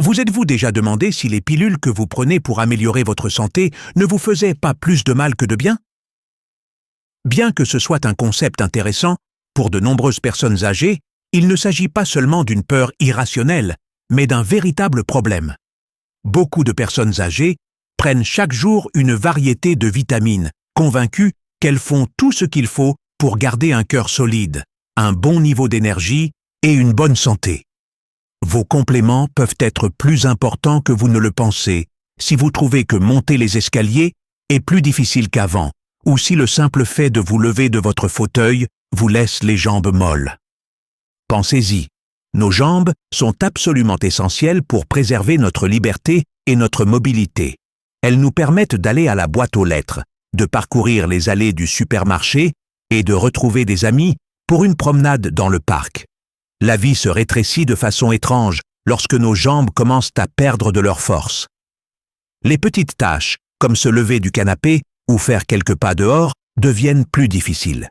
Vous êtes-vous déjà demandé si les pilules que vous prenez pour améliorer votre santé ne vous faisaient pas plus de mal que de bien? Bien que ce soit un concept intéressant, pour de nombreuses personnes âgées, il ne s'agit pas seulement d'une peur irrationnelle, mais d'un véritable problème. Beaucoup de personnes âgées prennent chaque jour une variété de vitamines, convaincues qu'elles font tout ce qu'il faut pour garder un cœur solide, un bon niveau d'énergie et une bonne santé. Vos compléments peuvent être plus importants que vous ne le pensez si vous trouvez que monter les escaliers est plus difficile qu'avant, ou si le simple fait de vous lever de votre fauteuil vous laisse les jambes molles. Pensez-y, nos jambes sont absolument essentielles pour préserver notre liberté et notre mobilité. Elles nous permettent d'aller à la boîte aux lettres, de parcourir les allées du supermarché et de retrouver des amis pour une promenade dans le parc. La vie se rétrécit de façon étrange lorsque nos jambes commencent à perdre de leur force. Les petites tâches, comme se lever du canapé ou faire quelques pas dehors, deviennent plus difficiles.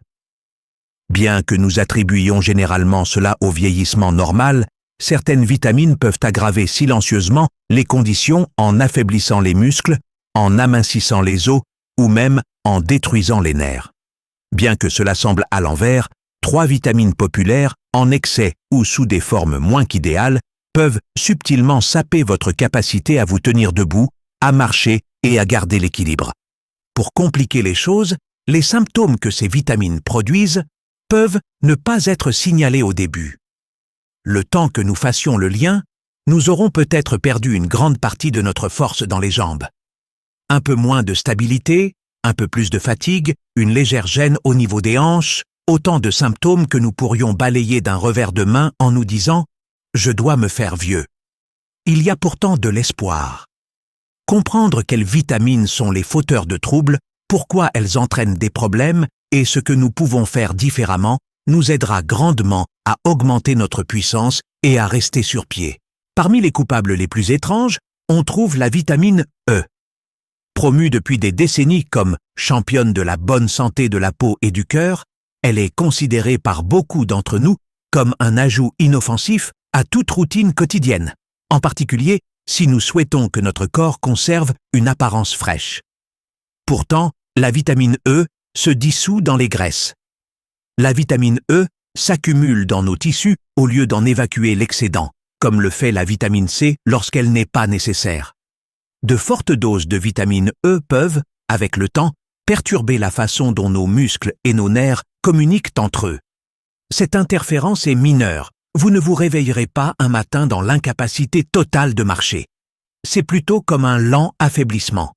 Bien que nous attribuions généralement cela au vieillissement normal, certaines vitamines peuvent aggraver silencieusement les conditions en affaiblissant les muscles, en amincissant les os ou même en détruisant les nerfs. Bien que cela semble à l'envers, 3 vitamines populaires, en excès ou sous des formes moins qu'idéales, peuvent subtilement saper votre capacité à vous tenir debout, à marcher et à garder l'équilibre. Pour compliquer les choses, les symptômes que ces vitamines produisent peuvent ne pas être signalés au début. Le temps que nous fassions le lien, nous aurons peut-être perdu une grande partie de notre force dans les jambes. Un peu moins de stabilité, un peu plus de fatigue, une légère gêne au niveau des hanches, autant de symptômes que nous pourrions balayer d'un revers de main en nous disant « je dois me faire vieux ». Il y a pourtant de l'espoir. Comprendre quelles vitamines sont les fauteurs de troubles, pourquoi elles entraînent des problèmes et ce que nous pouvons faire différemment nous aidera grandement à augmenter notre puissance et à rester sur pied. Parmi les coupables les plus étranges, on trouve la vitamine E. Promue depuis des décennies comme championne de la bonne santé de la peau et du cœur, elle est considérée par beaucoup d'entre nous comme un ajout inoffensif à toute routine quotidienne, en particulier si nous souhaitons que notre corps conserve une apparence fraîche. Pourtant, la vitamine E se dissout dans les graisses. La vitamine E s'accumule dans nos tissus au lieu d'en évacuer l'excédent, comme le fait la vitamine C lorsqu'elle n'est pas nécessaire. De fortes doses de vitamine E peuvent, avec le temps, perturber la façon dont nos muscles et nos nerfs communiquent entre eux. Cette interférence est mineure. Vous ne vous réveillerez pas un matin dans l'incapacité totale de marcher. C'est plutôt comme un lent affaiblissement.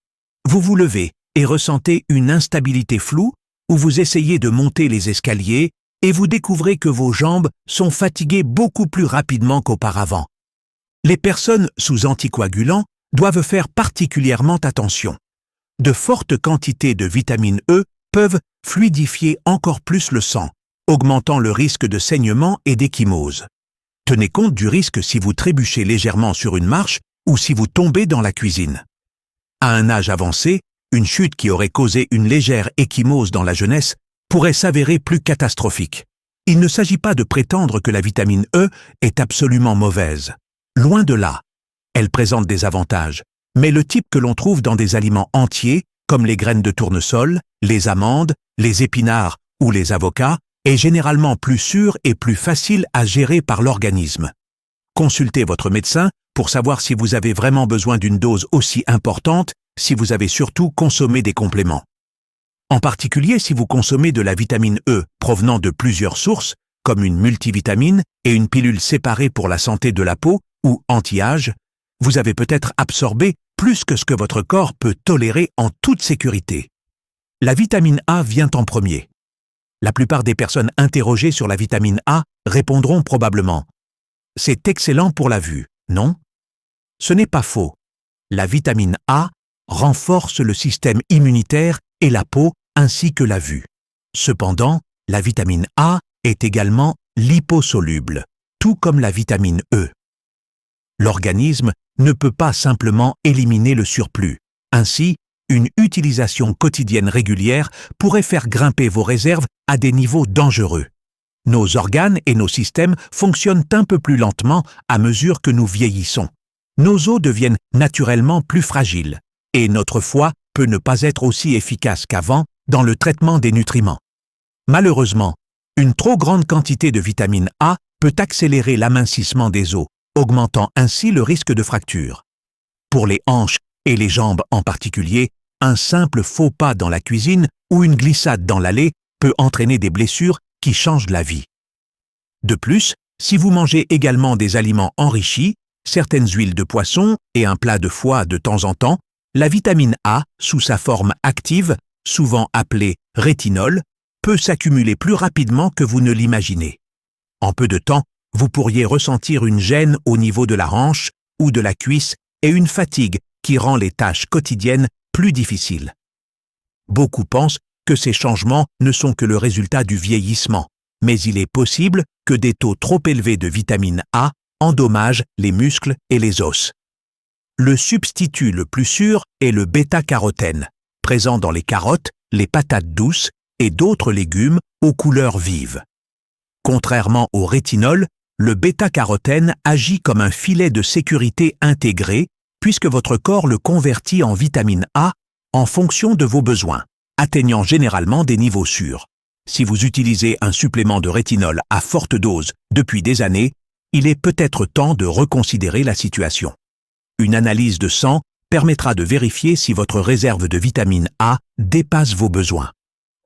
Vous vous levez et ressentez une instabilité floue où vous essayez de monter les escaliers et vous découvrez que vos jambes sont fatiguées beaucoup plus rapidement qu'auparavant. Les personnes sous anticoagulants doivent faire particulièrement attention. De fortes quantités de vitamine E peuvent fluidifier encore plus le sang, augmentant le risque de saignement et d'ecchymose. Tenez compte du risque si vous trébuchez légèrement sur une marche ou si vous tombez dans la cuisine. À un âge avancé, une chute qui aurait causé une légère ecchymose dans la jeunesse pourrait s'avérer plus catastrophique. Il ne s'agit pas de prétendre que la vitamine E est absolument mauvaise. Loin de là. Elle présente des avantages, mais le type que l'on trouve dans des aliments entiers, comme les graines de tournesol, les amandes, les épinards ou les avocats, est généralement plus sûr et plus facile à gérer par l'organisme. Consultez votre médecin pour savoir si vous avez vraiment besoin d'une dose aussi importante, si vous avez surtout consommé des compléments. En particulier si vous consommez de la vitamine E provenant de plusieurs sources, comme une multivitamine et une pilule séparée pour la santé de la peau ou anti-âge, vous avez peut-être absorbé plus que ce que votre corps peut tolérer en toute sécurité. La vitamine A vient en premier. La plupart des personnes interrogées sur la vitamine A répondront probablement « C'est excellent pour la vue, non ?» Ce n'est pas faux. La vitamine A renforce le système immunitaire et la peau ainsi que la vue. Cependant, la vitamine A est également liposoluble, tout comme la vitamine E. L'organisme ne peut pas simplement éliminer le surplus. Ainsi, une utilisation quotidienne régulière pourrait faire grimper vos réserves à des niveaux dangereux. Nos organes et nos systèmes fonctionnent un peu plus lentement à mesure que nous vieillissons. nos os deviennent naturellement plus fragiles et notre foie peut ne pas être aussi efficace qu'avant dans le traitement des nutriments. Malheureusement, une trop grande quantité de vitamine A peut accélérer l'amincissement des os, augmentant ainsi le risque de fracture. Pour les hanches et les jambes en particulier, un simple faux pas dans la cuisine ou une glissade dans l'allée peut entraîner des blessures qui changent la vie. De plus, si vous mangez également des aliments enrichis, certaines huiles de poisson et un plat de foie de temps en temps, la vitamine A, sous sa forme active, souvent appelée rétinol, peut s'accumuler plus rapidement que vous ne l'imaginez. En peu de temps, vous pourriez ressentir une gêne au niveau de la hanche ou de la cuisse et une fatigue qui rend les tâches quotidiennes plus difficiles. Beaucoup pensent que ces changements ne sont que le résultat du vieillissement, mais il est possible que des taux trop élevés de vitamine A endommagent les muscles et les os. Le substitut le plus sûr est le bêta-carotène, présent dans les carottes, les patates douces et d'autres légumes aux couleurs vives. Contrairement au rétinol, le bêta-carotène agit comme un filet de sécurité intégré puisque votre corps le convertit en vitamine A en fonction de vos besoins, atteignant généralement des niveaux sûrs. Si vous utilisez un supplément de rétinol à forte dose depuis des années, il est peut-être temps de reconsidérer la situation. Une analyse de sang permettra de vérifier si votre réserve de vitamine A dépasse vos besoins.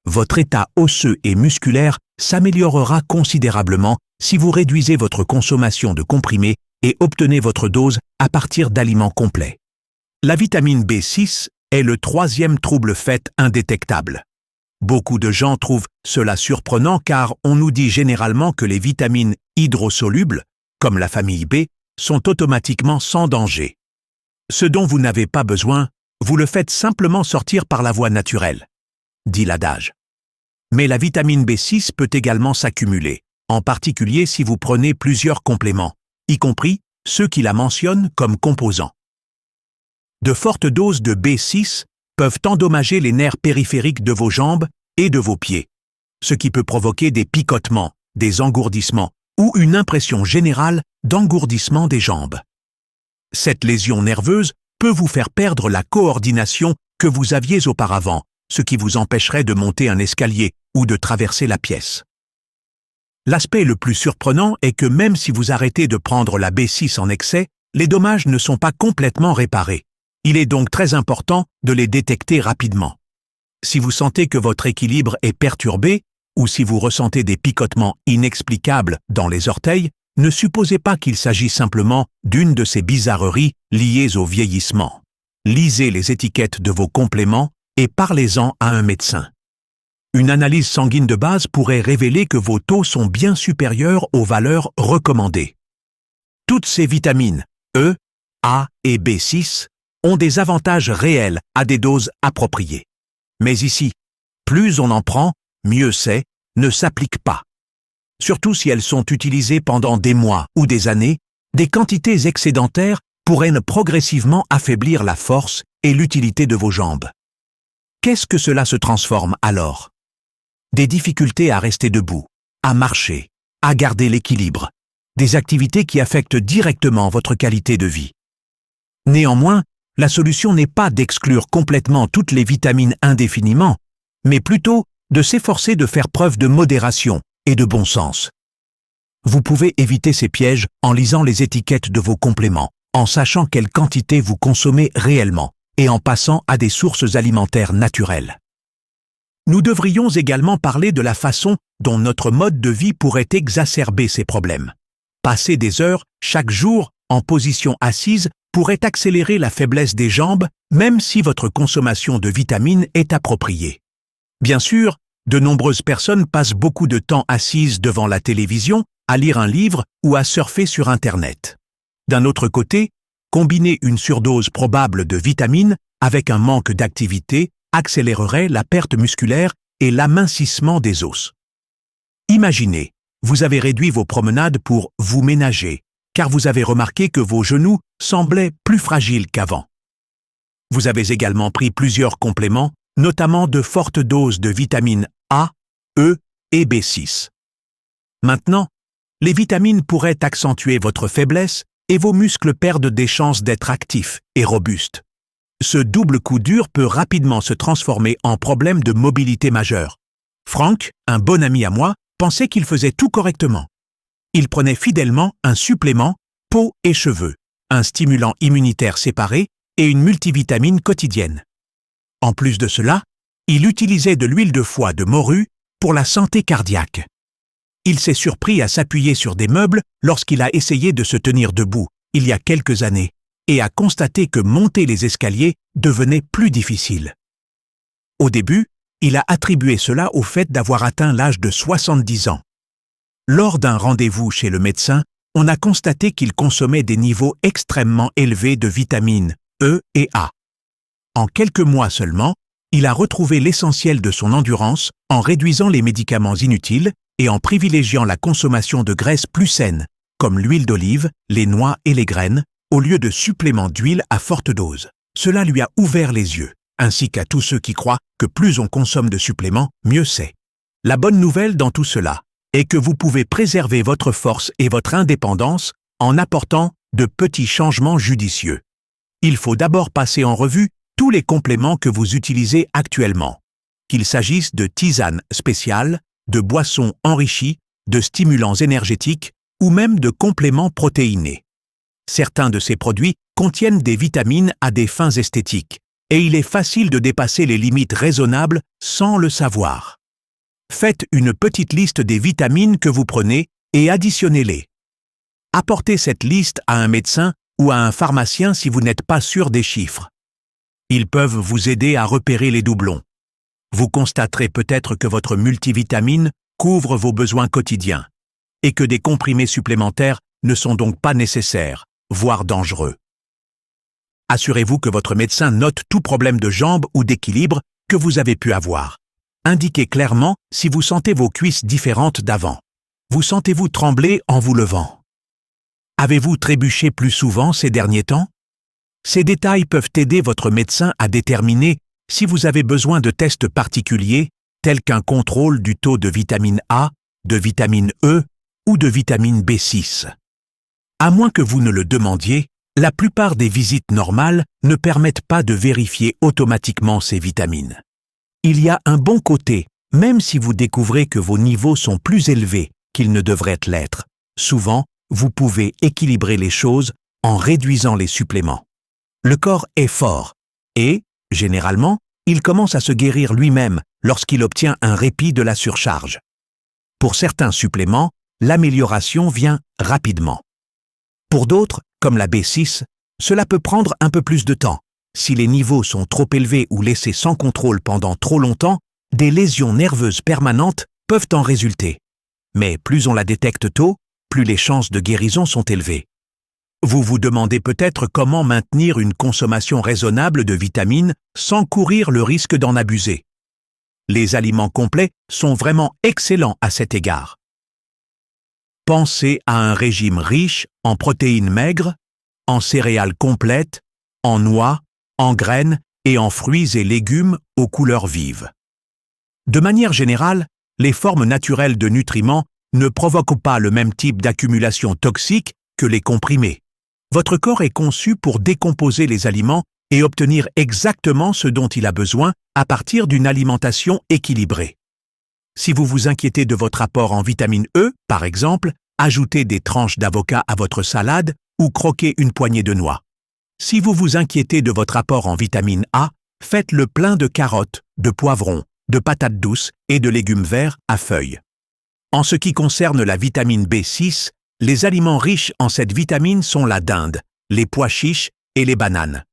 Votre état osseux et musculaire s'améliorera considérablement si vous réduisez votre consommation de comprimés et obtenez votre dose à partir d'aliments complets. La vitamine B6 est le troisième trouble fait indétectable. Beaucoup de gens trouvent cela surprenant car on nous dit généralement que les vitamines hydrosolubles, comme la famille B, sont automatiquement sans danger. Ce dont vous n'avez pas besoin, vous le faites simplement sortir par la voie naturelle, dit l'adage. Mais la vitamine B6 peut également s'accumuler, en particulier si vous prenez plusieurs compléments, y compris ceux qui la mentionnent comme composants. De fortes doses de B6 peuvent endommager les nerfs périphériques de vos jambes et de vos pieds, ce qui peut provoquer des picotements, des engourdissements ou une impression générale d'engourdissement des jambes. Cette lésion nerveuse peut vous faire perdre la coordination que vous aviez auparavant, ce qui vous empêcherait de monter un escalier ou de traverser la pièce. L'aspect le plus surprenant est que même si vous arrêtez de prendre la B6 en excès, les dommages ne sont pas complètement réparés. Il est donc très important de les détecter rapidement. Si vous sentez que votre équilibre est perturbé ou si vous ressentez des picotements inexplicables dans les orteils, ne supposez pas qu'il s'agit simplement d'une de ces bizarreries liées au vieillissement. Lisez les étiquettes de vos compléments et parlez-en à un médecin. Une analyse sanguine de base pourrait révéler que vos taux sont bien supérieurs aux valeurs recommandées. Toutes ces vitamines, E, A et B6, ont des avantages réels à des doses appropriées. Mais ici, plus on en prend, mieux c'est, ne s'applique pas. Surtout si elles sont utilisées pendant des mois ou des années, des quantités excédentaires pourraient progressivement affaiblir la force et l'utilité de vos jambes. Qu'est-ce que cela se transforme alors? Des difficultés à rester debout, à marcher, à garder l'équilibre, des activités qui affectent directement votre qualité de vie. Néanmoins, la solution n'est pas d'exclure complètement toutes les vitamines indéfiniment, mais plutôt de s'efforcer de faire preuve de modération et de bon sens. Vous pouvez éviter ces pièges en lisant les étiquettes de vos compléments, en sachant quelle quantité vous consommez réellement et en passant à des sources alimentaires naturelles. Nous devrions également parler de la façon dont notre mode de vie pourrait exacerber ces problèmes. Passer des heures chaque jour en position assise pourrait accélérer la faiblesse des jambes, même si votre consommation de vitamines est appropriée. Bien sûr, de nombreuses personnes passent beaucoup de temps assises devant la télévision, à lire un livre ou à surfer sur Internet. D'un autre côté, combiner une surdose probable de vitamines avec un manque d'activité accélérerait la perte musculaire et l'amincissement des os. Imaginez, vous avez réduit vos promenades pour vous ménager, car vous avez remarqué que vos genoux semblaient plus fragiles qu'avant. Vous avez également pris plusieurs compléments, notamment de fortes doses de vitamines A, E et B6. Maintenant, les vitamines pourraient accentuer votre faiblesse et vos muscles perdent des chances d'être actifs et robustes. Ce double coup dur peut rapidement se transformer en problème de mobilité majeur. Frank, un bon ami à moi, pensait qu'il faisait tout correctement. Il prenait fidèlement un supplément peau et cheveux, un stimulant immunitaire séparé et une multivitamine quotidienne. En plus de cela, il utilisait de l'huile de foie de morue pour la santé cardiaque. Il s'est surpris à s'appuyer sur des meubles lorsqu'il a essayé de se tenir debout, il y a quelques années, et a constaté que monter les escaliers devenait plus difficile. Au début, il a attribué cela au fait d'avoir atteint l'âge de 70 ans. Lors d'un rendez-vous chez le médecin, on a constaté qu'il consommait des niveaux extrêmement élevés de vitamines E et A. En quelques mois seulement, il a retrouvé l'essentiel de son endurance en réduisant les médicaments inutiles et en privilégiant la consommation de graisses plus saines, comme l'huile d'olive, les noix et les graines, au lieu de suppléments d'huile à forte dose. Cela lui a ouvert les yeux, ainsi qu'à tous ceux qui croient que plus on consomme de suppléments, mieux c'est. La bonne nouvelle dans tout cela est que vous pouvez préserver votre force et votre indépendance en apportant de petits changements judicieux. Il faut d'abord passer en revue tous les compléments que vous utilisez actuellement, qu'il s'agisse de tisanes spéciales, de boissons enrichies, de stimulants énergétiques ou même de compléments protéinés. Certains de ces produits contiennent des vitamines à des fins esthétiques, et il est facile de dépasser les limites raisonnables sans le savoir. Faites une petite liste des vitamines que vous prenez et additionnez-les. Apportez cette liste à un médecin ou à un pharmacien si vous n'êtes pas sûr des chiffres. Ils peuvent vous aider à repérer les doublons. Vous constaterez peut-être que votre multivitamine couvre vos besoins quotidiens et que des comprimés supplémentaires ne sont donc pas nécessaires, voire dangereux. Assurez-vous que votre médecin note tout problème de jambes ou d'équilibre que vous avez pu avoir. Indiquez clairement si vous sentez vos cuisses différentes d'avant. Vous sentez-vous trembler en vous levant? Avez-vous trébuché plus souvent ces derniers temps? Ces détails peuvent aider votre médecin à déterminer si vous avez besoin de tests particuliers, tels qu'un contrôle du taux de vitamine A, de vitamine E ou de vitamine B6. À moins que vous ne le demandiez, la plupart des visites normales ne permettent pas de vérifier automatiquement ces vitamines. Il y a un bon côté, même si vous découvrez que vos niveaux sont plus élevés qu'ils ne devraient l'être. Souvent, vous pouvez équilibrer les choses en réduisant les suppléments. Le corps est fort et, généralement, il commence à se guérir lui-même lorsqu'il obtient un répit de la surcharge. Pour certains suppléments, l'amélioration vient rapidement. Pour d'autres, comme la B6, cela peut prendre un peu plus de temps. Si les niveaux sont trop élevés ou laissés sans contrôle pendant trop longtemps, des lésions nerveuses permanentes peuvent en résulter. Mais plus on la détecte tôt, plus les chances de guérison sont élevées. Vous vous demandez peut-être comment maintenir une consommation raisonnable de vitamines sans courir le risque d'en abuser. Les aliments complets sont vraiment excellents à cet égard. Pensez à un régime riche en protéines maigres, en céréales complètes, en noix, en graines et en fruits et légumes aux couleurs vives. De manière générale, les formes naturelles de nutriments ne provoquent pas le même type d'accumulation toxique que les comprimés. Votre corps est conçu pour décomposer les aliments et obtenir exactement ce dont il a besoin à partir d'une alimentation équilibrée. Si vous vous inquiétez de votre apport en vitamine E, par exemple, ajoutez des tranches d'avocat à votre salade ou croquez une poignée de noix. Si vous vous inquiétez de votre apport en vitamine A, faites le plein de carottes, de poivrons, de patates douces et de légumes verts à feuilles. En ce qui concerne la vitamine B6, les aliments riches en cette vitamine sont la dinde, les pois chiches et les bananes.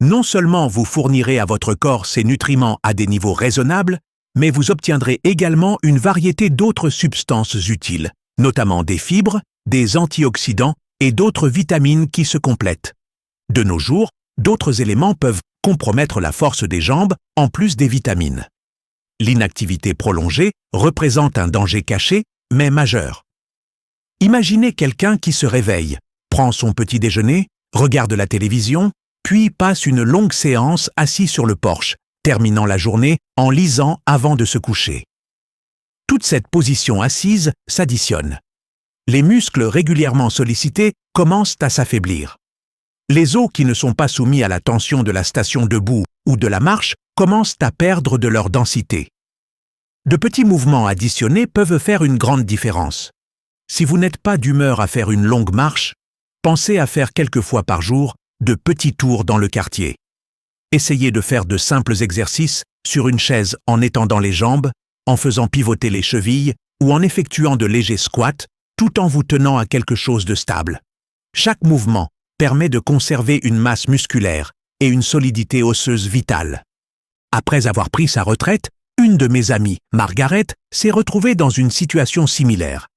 Non seulement vous fournirez à votre corps ces nutriments à des niveaux raisonnables, mais vous obtiendrez également une variété d'autres substances utiles, notamment des fibres, des antioxydants et d'autres vitamines qui se complètent. De nos jours, d'autres éléments peuvent compromettre la force des jambes en plus des vitamines. L'inactivité prolongée représente un danger caché, mais majeur. Imaginez quelqu'un qui se réveille, prend son petit déjeuner, regarde la télévision, puis passe une longue séance assis sur le porche, terminant la journée en lisant avant de se coucher. Toute cette position assise s'additionne. Les muscles régulièrement sollicités commencent à s'affaiblir. Les os qui ne sont pas soumis à la tension de la station debout ou de la marche commencent à perdre de leur densité. De petits mouvements additionnés peuvent faire une grande différence. Si vous n'êtes pas d'humeur à faire une longue marche, pensez à faire quelques fois par jour de petits tours dans le quartier. Essayez de faire de simples exercices sur une chaise en étendant les jambes, en faisant pivoter les chevilles ou en effectuant de légers squats tout en vous tenant à quelque chose de stable. Chaque mouvement permet de conserver une masse musculaire et une solidité osseuse vitale. Après avoir pris sa retraite, une de mes amies, Margaret, s'est retrouvée dans une situation similaire.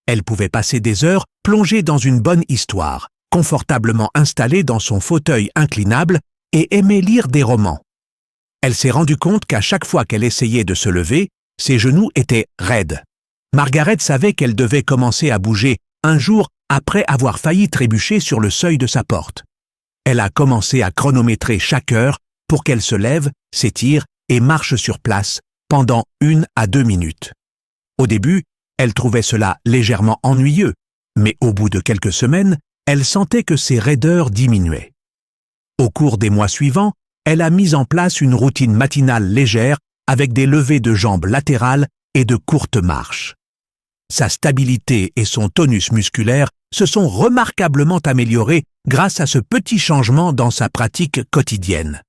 Elle pouvait passer des heures plongée dans une bonne histoire, confortablement installée dans son fauteuil inclinable et aimait lire des romans. Elle s'est rendue compte qu'à chaque fois qu'elle essayait de se lever, ses genoux étaient raides. Margaret savait qu'elle devait commencer à bouger un jour après avoir failli trébucher sur le seuil de sa porte. Elle a commencé à chronométrer chaque heure pour qu'elle se lève, s'étire et marche sur place pendant 1 à 2 minutes. Au début, elle trouvait cela légèrement ennuyeux, mais au bout de quelques semaines, elle sentait que ses raideurs diminuaient. Au cours des mois suivants, elle a mis en place une routine matinale légère avec des levées de jambes latérales et de courtes marches. Sa stabilité et son tonus musculaire se sont remarquablement améliorés grâce à ce petit changement dans sa pratique quotidienne.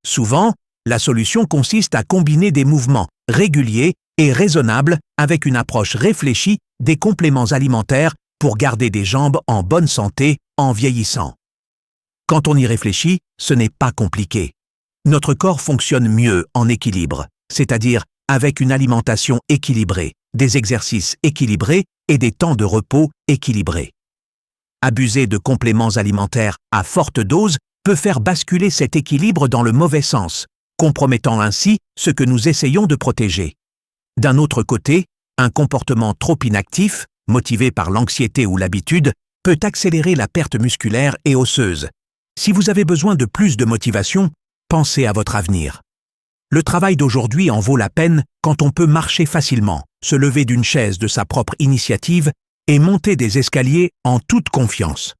Souvent, la solution consiste à combiner des mouvements réguliers et raisonnables avec une approche réfléchie des compléments alimentaires pour garder des jambes en bonne santé en vieillissant. Quand on y réfléchit, ce n'est pas compliqué. Notre corps fonctionne mieux en équilibre, c'est-à-dire avec une alimentation équilibrée, des exercices équilibrés et des temps de repos équilibrés. Abuser de compléments alimentaires à forte dose peut faire basculer cet équilibre dans le mauvais sens, compromettant ainsi ce que nous essayons de protéger. D'un autre côté, un comportement trop inactif, motivé par l'anxiété ou l'habitude, peut accélérer la perte musculaire et osseuse. Si vous avez besoin de plus de motivation, pensez à votre avenir. Le travail d'aujourd'hui en vaut la peine quand on peut marcher facilement, se lever d'une chaise de sa propre initiative et monter des escaliers en toute confiance.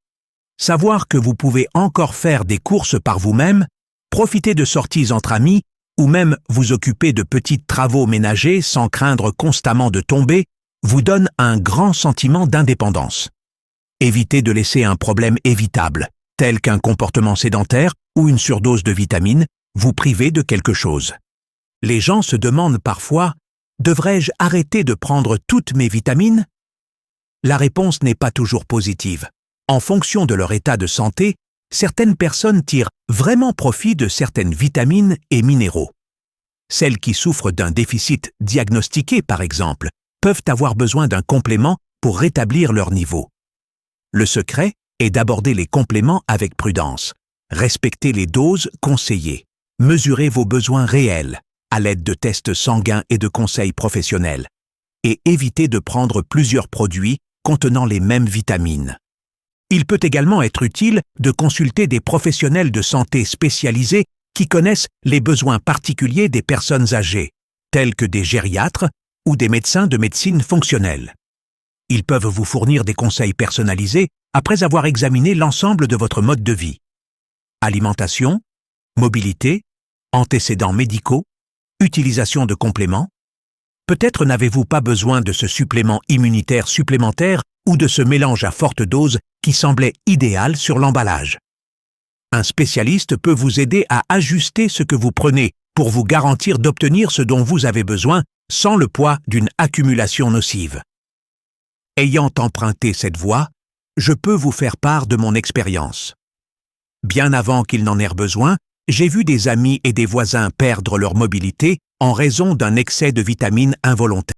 Savoir que vous pouvez encore faire des courses par vous-même, profiter de sorties entre amis ou même vous occuper de petits travaux ménagers sans craindre constamment de tomber, vous donne un grand sentiment d'indépendance. Évitez de laisser un problème évitable, tel qu'un comportement sédentaire ou une surdose de vitamines, vous priver de quelque chose. Les gens se demandent parfois « Devrais-je arrêter de prendre toutes mes vitamines ?» La réponse n'est pas toujours positive. En fonction de leur état de santé, certaines personnes tirent vraiment profit de certaines vitamines et minéraux. Celles qui souffrent d'un déficit diagnostiqué, par exemple, peuvent avoir besoin d'un complément pour rétablir leur niveau. Le secret est d'aborder les compléments avec prudence. Respectez les doses conseillées. Mesurez vos besoins réels à l'aide de tests sanguins et de conseils professionnels. Et évitez de prendre plusieurs produits contenant les mêmes vitamines. Il peut également être utile de consulter des professionnels de santé spécialisés qui connaissent les besoins particuliers des personnes âgées, tels que des gériatres ou des médecins de médecine fonctionnelle. Ils peuvent vous fournir des conseils personnalisés après avoir examiné l'ensemble de votre mode de vie. Alimentation, mobilité, antécédents médicaux, utilisation de compléments. Peut-être n'avez-vous pas besoin de ce supplément immunitaire supplémentaire ou de ce mélange à forte dose qui semblait idéal sur l'emballage. Un spécialiste peut vous aider à ajuster ce que vous prenez pour vous garantir d'obtenir ce dont vous avez besoin sans le poids d'une accumulation nocive. Ayant emprunté cette voie, je peux vous faire part de mon expérience. Bien avant qu'ils n'en aient besoin, j'ai vu des amis et des voisins perdre leur mobilité en raison d'un excès de vitamines involontaire.